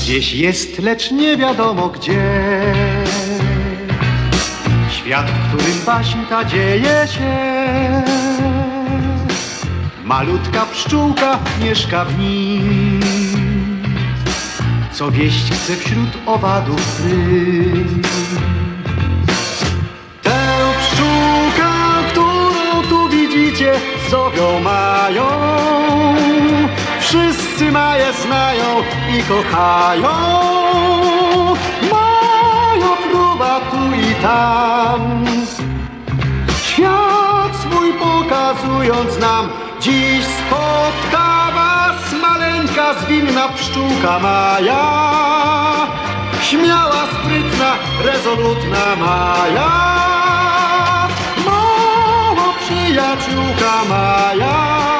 Gdzieś jest, lecz nie wiadomo gdzie. Świat, w którym baśń ta dzieje się. Malutka pszczółka mieszka w nim, co wieść chce wśród owadów ryb. Tę pszczółkę, którą tu widzicie, zowią mają. Wszyscy Maję znają i kochają. Maja fruwa tu i tam, świat swój pokazując nam. Dziś spotka was maleńka, zwinna pszczółka Maja. Śmiała, sprytna, rezolutna Maja. Mała przyjaciółka Maja.